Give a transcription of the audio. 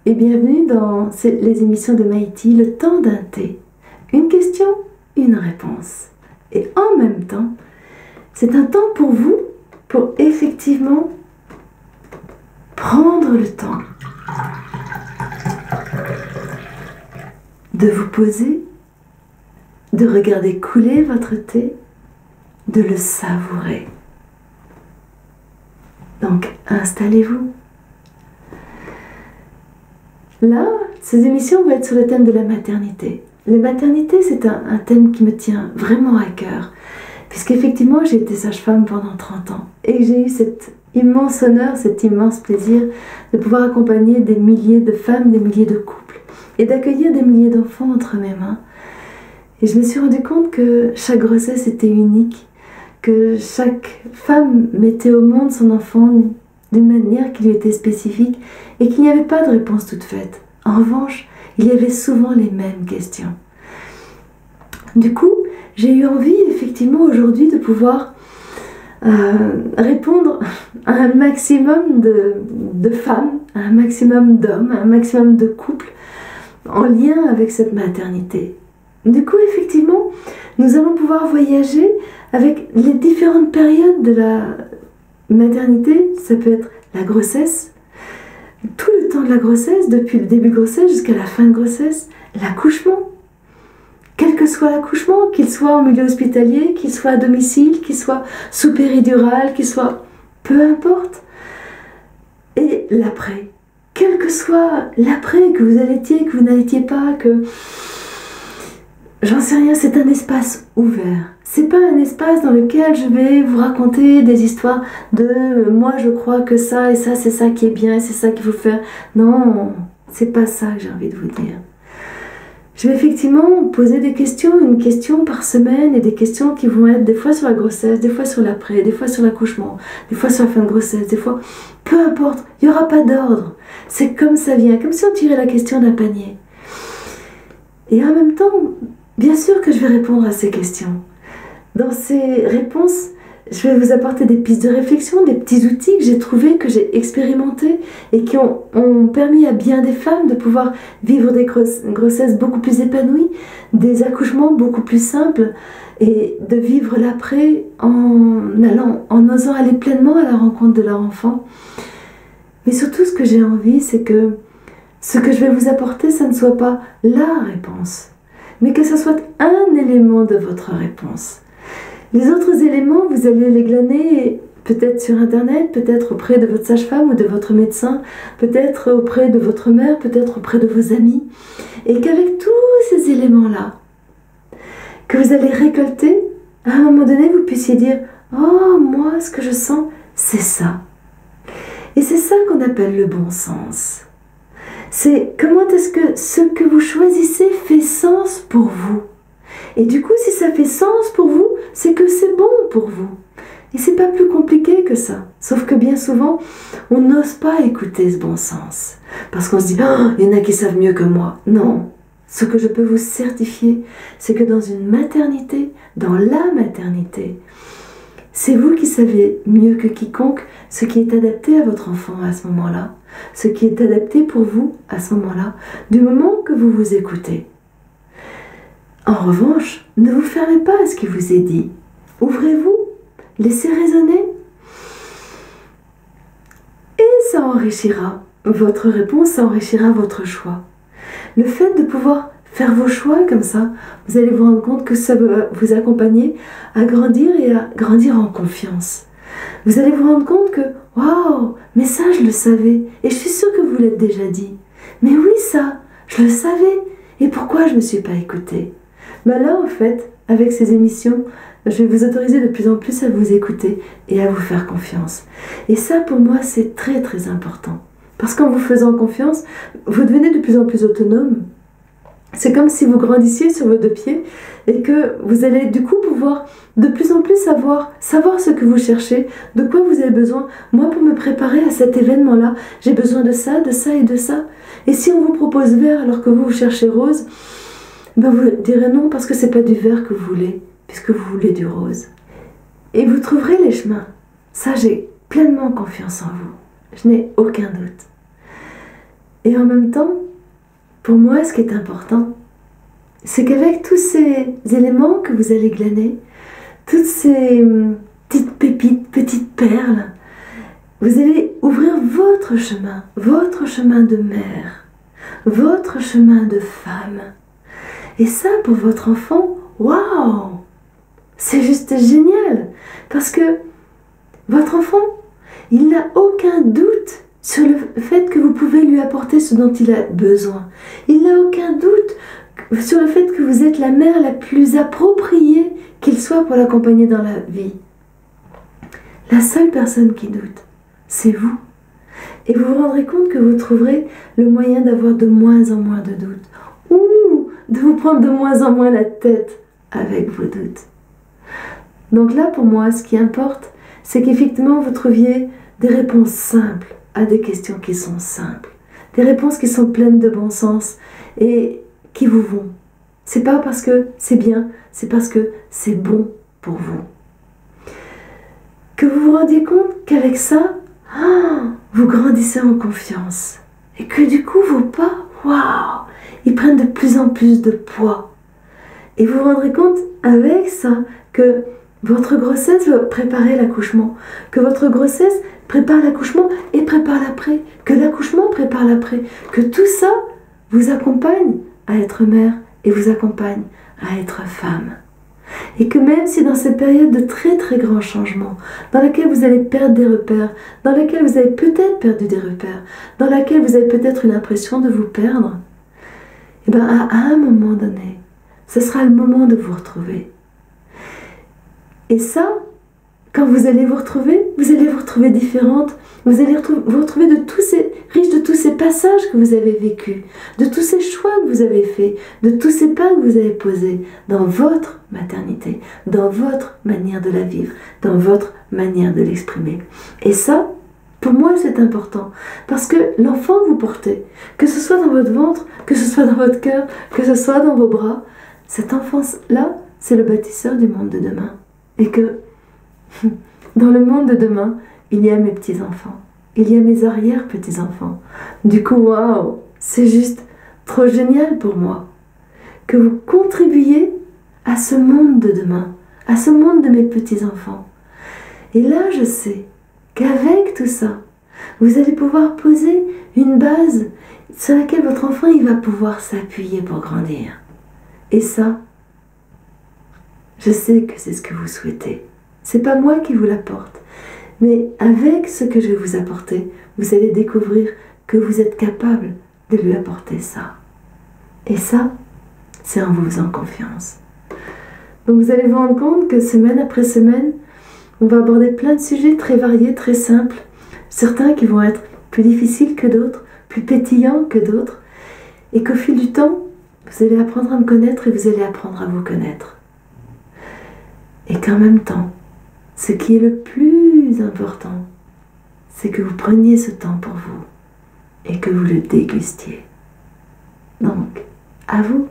et bienvenue dans les émissions de Maïti, le temps d'un thé. Une question, une réponse. Et en même temps, c'est un temps pour vous, pour effectivement prendre le temps de vous poser, de regarder couler votre thé, de le savourer. Donc, installez-vous. Là, ces émissions vont être sur le thème de la maternité. La maternité, c'est un thème qui me tient vraiment à cœur, puisqu'effectivement, j'ai été sage-femme pendant 30 ans et j'ai eu cet immense honneur, cet immense plaisir de pouvoir accompagner des milliers de femmes, des milliers de couples et d'accueillir des milliers d'enfants entre mes mains. Et je me suis rendu compte que chaque grossesse était unique, que chaque femme mettait au monde son enfant d'une manière qui lui était spécifique et qu'il n'y avait pas de réponse toute faite. En revanche, il y avait souvent les mêmes questions. Du coup, j'ai eu envie effectivement aujourd'hui de pouvoir répondre à un maximum de femmes, à un maximum d'hommes, à un maximum de couples en lien avec cette maternité. Du coup, effectivement, nous allons pouvoir voyager avec les différentes périodes de la maternité. Ça peut être la grossesse, tout le temps de la grossesse, depuis le début de grossesse jusqu'à la fin de grossesse, l'accouchement. Quel que soit l'accouchement, qu'il soit en milieu hospitalier, qu'il soit à domicile, qu'il soit sous péridurale, qu'il soit... peu importe. Et l'après. Quel que soit l'après, que vous allaitiez, que vous n'allaitiez pas, que... j'en sais rien, c'est un espace ouvert. C'est pas un espace dans lequel je vais vous raconter des histoires de moi je crois que ça et ça c'est ça qui est bien et c'est ça qu'il faut faire. Non, c'est pas ça que j'ai envie de vous dire. Je vais effectivement poser des questions, une question par semaine et des questions qui vont être des fois sur la grossesse, des fois sur l'après, des fois sur l'accouchement, des fois sur la fin de grossesse, des fois... peu importe, il n'y aura pas d'ordre. C'est comme ça vient, comme si on tirait la question d'un panier. Et en même temps, bien sûr que je vais répondre à ces questions. Dans ces réponses, je vais vous apporter des pistes de réflexion, des petits outils que j'ai trouvés, que j'ai expérimentés et qui ont permis à bien des femmes de pouvoir vivre des grossesses beaucoup plus épanouies, des accouchements beaucoup plus simples et de vivre l'après en osant aller pleinement à la rencontre de leur enfant. Mais surtout, ce que j'ai envie, c'est que ce que je vais vous apporter, ça ne soit pas la réponse, mais que ce soit un élément de votre réponse. Les autres éléments, vous allez les glaner peut-être sur Internet, peut-être auprès de votre sage-femme ou de votre médecin, peut-être auprès de votre mère, peut-être auprès de vos amis. Et qu'avec tous ces éléments-là, que vous allez récolter, à un moment donné, vous puissiez dire « Oh, moi, ce que je sens, c'est ça ». Et c'est ça qu'on appelle le bon sens. C'est comment est-ce que ce que vous choisissez fait sens pour vous. Et du coup, si ça fait sens pour vous, c'est que c'est bon pour vous. Et c'est pas plus compliqué que ça. Sauf que bien souvent, on n'ose pas écouter ce bon sens. Parce qu'on se dit, oh, il y en a qui savent mieux que moi. Non. Ce que je peux vous certifier, c'est que dans une maternité, dans la maternité, c'est vous qui savez mieux que quiconque ce qui est adapté à votre enfant à ce moment-là, ce qui est adapté pour vous à ce moment-là, du moment que vous vous écoutez. En revanche, ne vous fermez pas à ce qui vous est dit. Ouvrez-vous, laissez résonner. Et ça enrichira votre réponse, ça enrichira votre choix. Le fait de pouvoir faire vos choix comme ça, vous allez vous rendre compte que ça va vous accompagner à grandir et à grandir en confiance. Vous allez vous rendre compte que, waouh, mais ça je le savais, et je suis sûre que vous l'êtes déjà dit. Mais oui, ça, je le savais, et pourquoi je ne me suis pas écoutée? Ben là, en fait, avec ces émissions, je vais vous autoriser de plus en plus à vous écouter et à vous faire confiance. Et ça, pour moi, c'est très très important. Parce qu'en vous faisant confiance, vous devenez de plus en plus autonome. C'est comme si vous grandissiez sur vos deux pieds et que vous allez du coup pouvoir de plus en plus savoir ce que vous cherchez, de quoi vous avez besoin. Moi, pour me préparer à cet événement-là, j'ai besoin de ça et de ça. Et si on vous propose vert alors que vous cherchez rose, ben vous direz non parce que c'est pas du vert que vous voulez, puisque vous voulez du rose. Et vous trouverez les chemins. « Ça, j'ai pleinement confiance en vous. Je n'ai aucun doute. » Et en même temps, pour moi, ce qui est important, c'est qu'avec tous ces éléments que vous allez glaner, toutes ces petites pépites, petites perles, vous allez ouvrir votre chemin de mère, votre chemin de femme. Et ça, pour votre enfant, waouh! C'est juste génial! Parce que votre enfant, il n'a aucun doute sur le fait que vous pouvez lui apporter ce dont il a besoin. Il n'a aucun doute sur le fait que vous êtes la mère la plus appropriée qu'il soit pour l'accompagner dans la vie. La seule personne qui doute, c'est vous. Et vous vous rendrez compte que vous trouverez le moyen d'avoir de moins en moins de doutes. Ou de vous prendre de moins en moins la tête avec vos doutes. Donc là, pour moi, ce qui importe, c'est qu'effectivement, vous trouviez des réponses simples à des questions qui sont simples. Des réponses qui sont pleines de bon sens et qui vous vont. C'est pas parce que c'est bien, c'est parce que c'est bon pour vous. Que vous vous rendiez compte qu'avec ça, vous grandissez en confiance. Et que du coup, vos pas, waouh, ils prennent de plus en plus de poids. Et vous vous rendrez compte avec ça que votre grossesse va préparer l'accouchement, que votre grossesse prépare l'accouchement et prépare l'après, que l'accouchement prépare l'après, que tout ça vous accompagne à être mère et vous accompagne à être femme. Et que même si dans cette période de très très grands changements, dans laquelle vous allez perdre des repères, dans laquelle vous avez peut-être perdu des repères, dans laquelle vous avez peut-être une impression de vous perdre, et bien à un moment donné, ce sera le moment de vous retrouver. Et ça, quand vous allez vous retrouver différente, vous allez vous retrouver riche de tous ces passages que vous avez vécus, de tous ces choix que vous avez faits, de tous ces pas que vous avez posés dans votre maternité, dans votre manière de la vivre, dans votre manière de l'exprimer. Et ça, pour moi, c'est important, parce que l'enfant que vous portez, que ce soit dans votre ventre, que ce soit dans votre cœur, que ce soit dans vos bras, cet enfant-là, c'est le bâtisseur du monde de demain. Et que dans le monde de demain, il y a mes petits-enfants, il y a mes arrière-petits-enfants. Du coup, waouh, c'est juste trop génial pour moi que vous contribuiez à ce monde de demain, à ce monde de mes petits-enfants. Et là, je sais qu'avec tout ça, vous allez pouvoir poser une base sur laquelle votre enfant il va pouvoir s'appuyer pour grandir. Et ça, je sais que c'est ce que vous souhaitez. C'est pas moi qui vous l'apporte. Mais avec ce que je vais vous apporter, vous allez découvrir que vous êtes capable de lui apporter ça. Et ça, c'est en vous faisant confiance. Donc vous allez vous rendre compte que semaine après semaine, on va aborder plein de sujets très variés, très simples. Certains qui vont être plus difficiles que d'autres, plus pétillants que d'autres. Et qu'au fil du temps, vous allez apprendre à me connaître et vous allez apprendre à vous connaître. Et qu'en même temps, ce qui est le plus important, c'est que vous preniez ce temps pour vous et que vous le dégustiez. Donc, à vous!